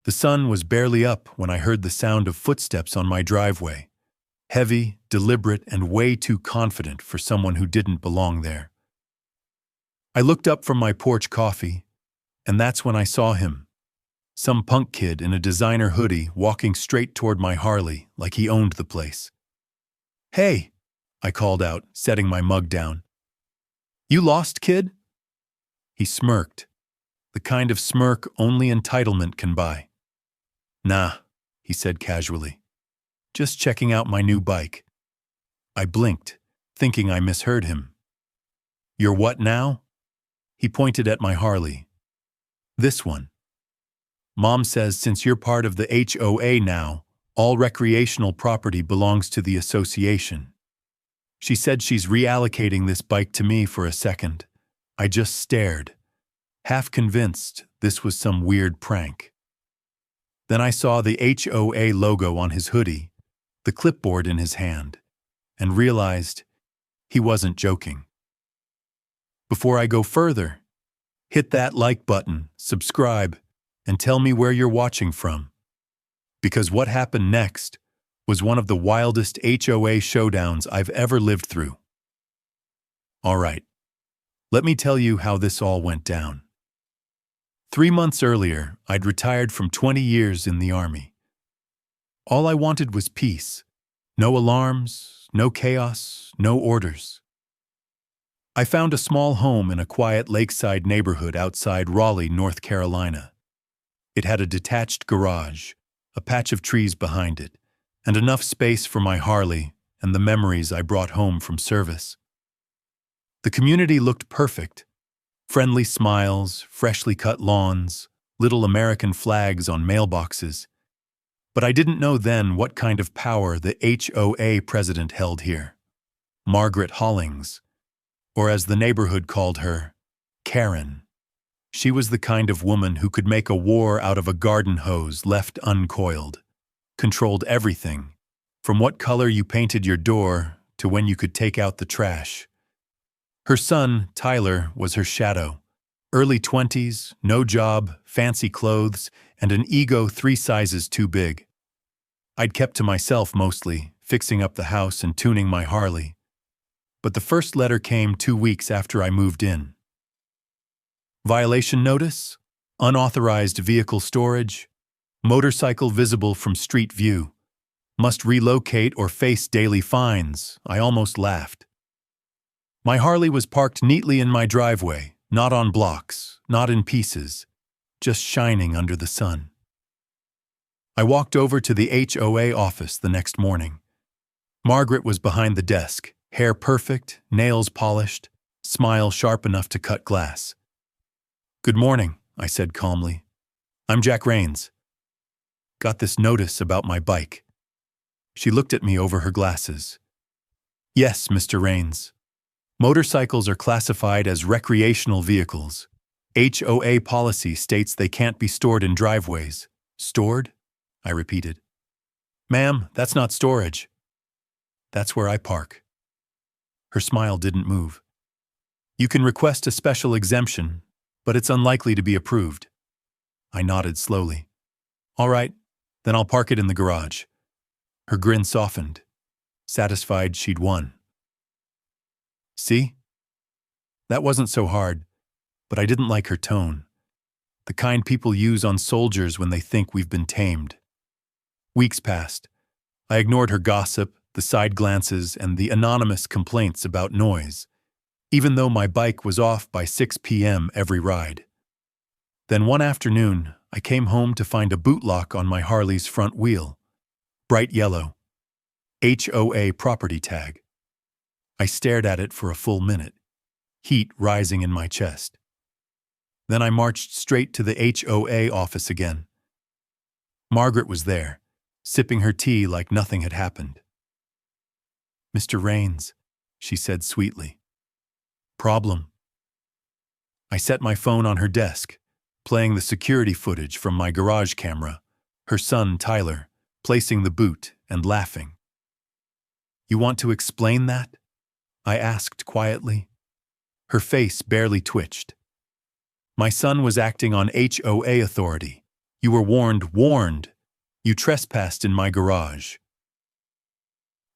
The sun was barely up when I heard the sound of footsteps on my driveway. Heavy, deliberate, and way too confident for someone who didn't belong there. I looked up from my porch coffee, and that's when I saw him. Some punk kid in a designer hoodie walking straight toward my Harley like he owned the place. "Hey," I called out, setting my mug down. "You lost, kid?" He smirked, the kind of smirk only entitlement can buy. "Nah," he said casually. "Just checking out my new bike." I blinked, thinking I misheard him. "You're what now?" He pointed at my Harley. "This one. Mom says since you're part of the HOA now, all recreational property belongs to the association. She said she's reallocating this bike to me for a second. I just stared, half convinced this was some weird prank. Then I saw the HOA logo on his hoodie, the clipboard in his hand, and realized he wasn't joking. Before I go further, hit that like button, subscribe, and tell me where you're watching from. Because what happened next was one of the wildest HOA showdowns I've ever lived through. All right, let me tell you how this all went down. 3 months earlier, I'd retired from 20 years in the Army. All I wanted was peace. No alarms, no chaos, no orders. I found a small home in a quiet lakeside neighborhood outside Raleigh, North Carolina. It had a detached garage, a patch of trees behind it, and enough space for my Harley and the memories I brought home from service. The community looked perfect. Friendly smiles, freshly cut lawns, little American flags on mailboxes. But I didn't know then what kind of power the HOA president held here. Margaret Hollings, or as the neighborhood called her, Karen. She was the kind of woman who could make a war out of a garden hose left uncoiled, controlled everything, from what color you painted your door to when you could take out the trash. Her son, Tyler, was her shadow. Early 20s, no job, fancy clothes, and an ego 3 sizes too big. I'd kept to myself mostly, fixing up the house and tuning my Harley. But the first letter came 2 weeks after I moved in. Violation notice, unauthorized vehicle storage, motorcycle visible from street view, must relocate or face daily fines. I almost laughed. My Harley was parked neatly in my driveway, not on blocks, not in pieces, just shining under the sun. I walked over to the HOA office the next morning. Margaret was behind the desk, hair perfect, nails polished, smile sharp enough to cut glass. "Good morning," I said calmly. "I'm Jack Rains. Got this notice about my bike." She looked at me over her glasses. "Yes, Mr. Rains. Motorcycles are classified as recreational vehicles. HOA policy states they can't be stored in driveways." "Stored?" I repeated. "Ma'am, that's not storage. That's where I park." Her smile didn't move. "You can request a special exemption, but it's unlikely to be approved." I nodded slowly. "All right, then I'll park it in the garage." Her grin softened, satisfied she'd won. See? That wasn't so hard, but I didn't like her tone. The kind people use on soldiers when they think we've been tamed. Weeks passed. I ignored her gossip, the side glances, and the anonymous complaints about noise, even though my bike was off by 6 p.m. every ride. Then one afternoon, I came home to find a boot lock on my Harley's front wheel. Bright yellow. HOA property tag. I stared at it for a full minute, heat rising in my chest. Then I marched straight to the HOA office again. Margaret was there, sipping her tea like nothing had happened. "Mr. Rains," she said sweetly. "Problem?" I set my phone on her desk, playing the security footage from my garage camera, her son Tyler, placing the boot and laughing. "You want to explain that?" I asked quietly. Her face barely twitched. "My son was acting on HOA authority. You were warned. You trespassed in my garage.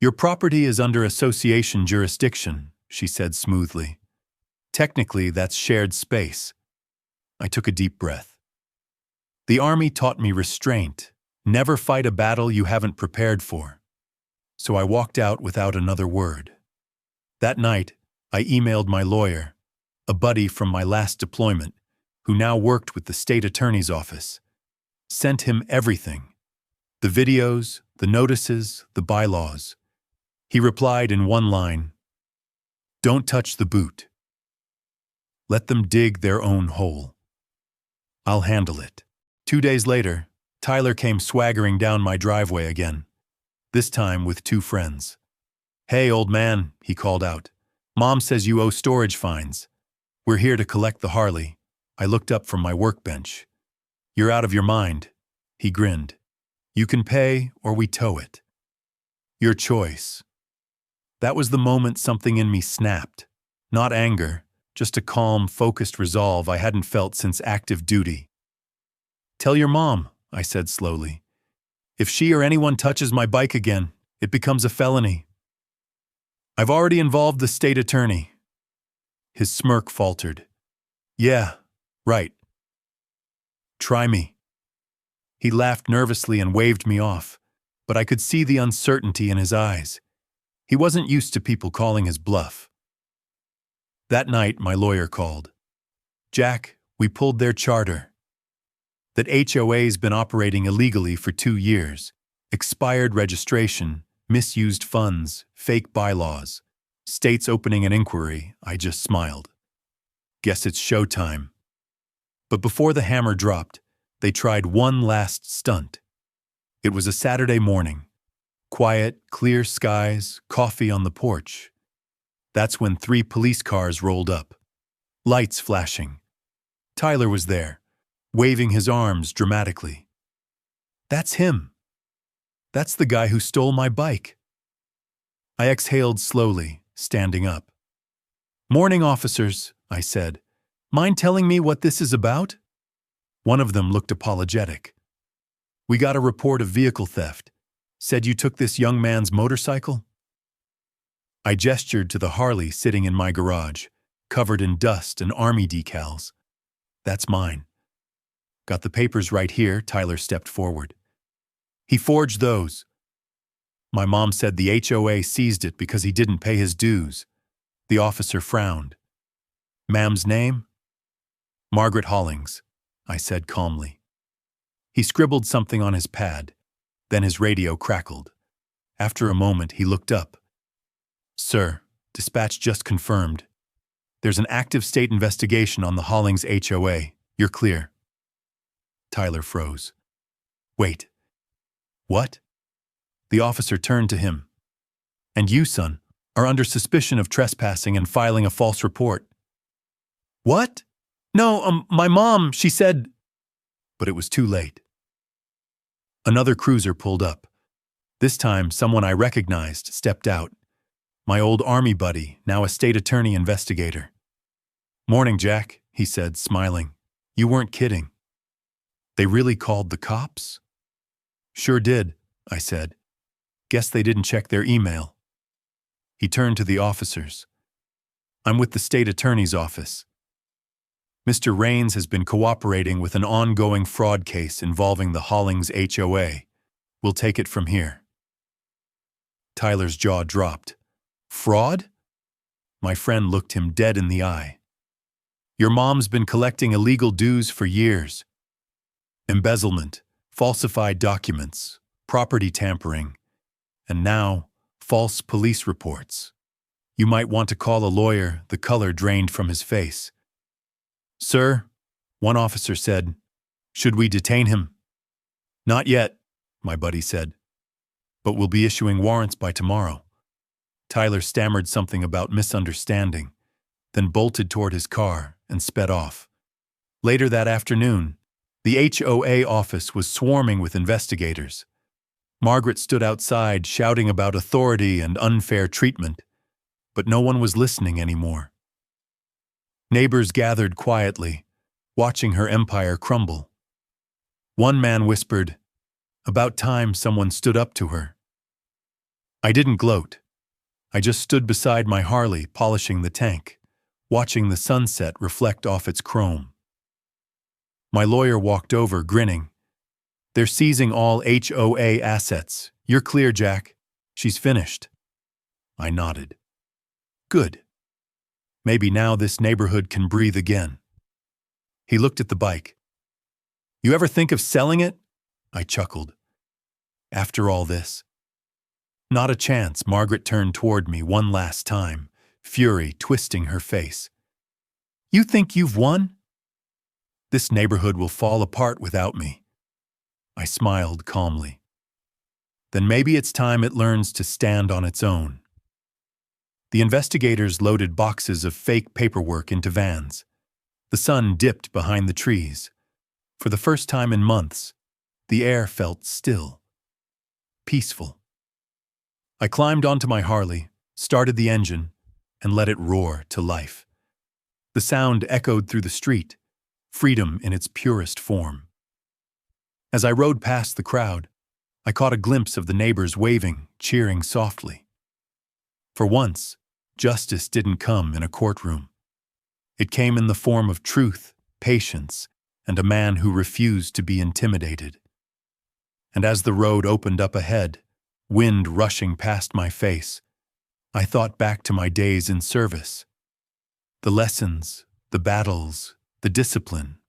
Your property is under association jurisdiction, she said smoothly. Technically, that's shared space. I took a deep breath. The Army taught me restraint. Never fight a battle you haven't prepared for. So I walked out without another word. That night, I emailed my lawyer, a buddy from my last deployment, who now worked with the state attorney's office. Sent him everything. The videos, the notices, the bylaws. He replied in one line, "Don't touch the boot. Let them dig their own hole. I'll handle it." 2 days later, Tyler came swaggering down my driveway again, this time with 2 friends. "Hey, old man," he called out. "Mom says you owe storage fines. We're here to collect the Harley." I looked up from my workbench. "You're out of your mind," he grinned. "You can pay or we tow it. Your choice." That was the moment something in me snapped. Not anger, just a calm, focused resolve I hadn't felt since active duty. "Tell your mom," I said slowly. "If she or anyone touches my bike again, it becomes a felony. I've already involved the state attorney." His smirk faltered. "Yeah, right. Try me." He laughed nervously and waved me off, but I could see the uncertainty in his eyes. He wasn't used to people calling his bluff. That night, my lawyer called. "Jack, we pulled their charter. That HOA's been operating illegally for 2 years. Expired registration, misused funds, fake bylaws. State's opening an inquiry." I just smiled. Guess it's showtime. But before the hammer dropped, they tried one last stunt. It was a Saturday morning. Quiet, clear skies, coffee on the porch. That's when 3 police cars rolled up. Lights flashing. Tyler was there, waving his arms dramatically. "That's him. That's the guy who stole my bike." I exhaled slowly, standing up. "Morning, officers," I said. "Mind telling me what this is about?" One of them looked apologetic. "We got a report of vehicle theft. Said you took this young man's motorcycle?" I gestured to the Harley sitting in my garage, covered in dust and Army decals. "That's mine." "Got the papers right here," Tyler stepped forward. "He forged those. My mom said the HOA seized it because he didn't pay his dues." The officer frowned. "Ma'am's name?" "Margaret Hollings," I said calmly. He scribbled something on his pad. Then his radio crackled. After a moment, he looked up. "Sir, dispatch just confirmed. There's an active state investigation on the Hollings HOA. You're clear." Tyler froze. "Wait. What?" The officer turned to him. "And you, son, are under suspicion of trespassing and filing a false report." "What?" "No, my mom, she said..." But it was too late. Another cruiser pulled up. This time, someone I recognized stepped out. My old Army buddy, now a state attorney investigator. "Morning, Jack," he said, smiling. "You weren't kidding. They really called the cops?" "Sure did," I said. "Guess they didn't check their email." He turned to the officers. "I'm with the state attorney's office. Mr. Rains has been cooperating with an ongoing fraud case involving the Hollings HOA. We'll take it from here." Tyler's jaw dropped. "Fraud?" My friend looked him dead in the eye. "Your mom's been collecting illegal dues for years. Embezzlement, falsified documents, property tampering, and now, false police reports. You might want to call a lawyer." The color drained from his face. "Sir," one officer said, "should we detain him?" "Not yet," my buddy said. "But we'll be issuing warrants by tomorrow." Tyler stammered something about misunderstanding, then bolted toward his car and sped off. Later that afternoon, the HOA office was swarming with investigators. Margaret stood outside shouting about authority and unfair treatment, but no one was listening anymore. Neighbors gathered quietly, watching her empire crumble. One man whispered, "About time someone stood up to her." I didn't gloat. I just stood beside my Harley polishing the tank, watching the sunset reflect off its chrome. My lawyer walked over, grinning. "They're seizing all HOA assets. You're clear, Jack. She's finished." I nodded. "Good. Maybe now this neighborhood can breathe again." He looked at the bike. "You ever think of selling it?" I chuckled. "After all this?" "Not a chance." Margaret turned toward me one last time, fury twisting her face. "You think you've won?" "This neighborhood will fall apart without me." I smiled calmly. "Then maybe it's time it learns to stand on its own." The investigators loaded boxes of fake paperwork into vans. The sun dipped behind the trees. For the first time in months, the air felt still, peaceful. I climbed onto my Harley, started the engine, and let it roar to life. The sound echoed through the street, freedom in its purest form. As I rode past the crowd, I caught a glimpse of the neighbors waving, cheering softly. For once, justice didn't come in a courtroom. It came in the form of truth, patience, and a man who refused to be intimidated. And as the road opened up ahead, wind rushing past my face, I thought back to my days in service. The lessons, the battles, the discipline.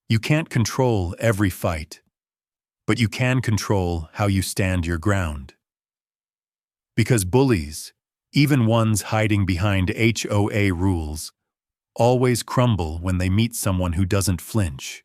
You can't control every fight, but you can control how you stand your ground. Because bullies, even ones hiding behind HOA rules, always crumble when they meet someone who doesn't flinch.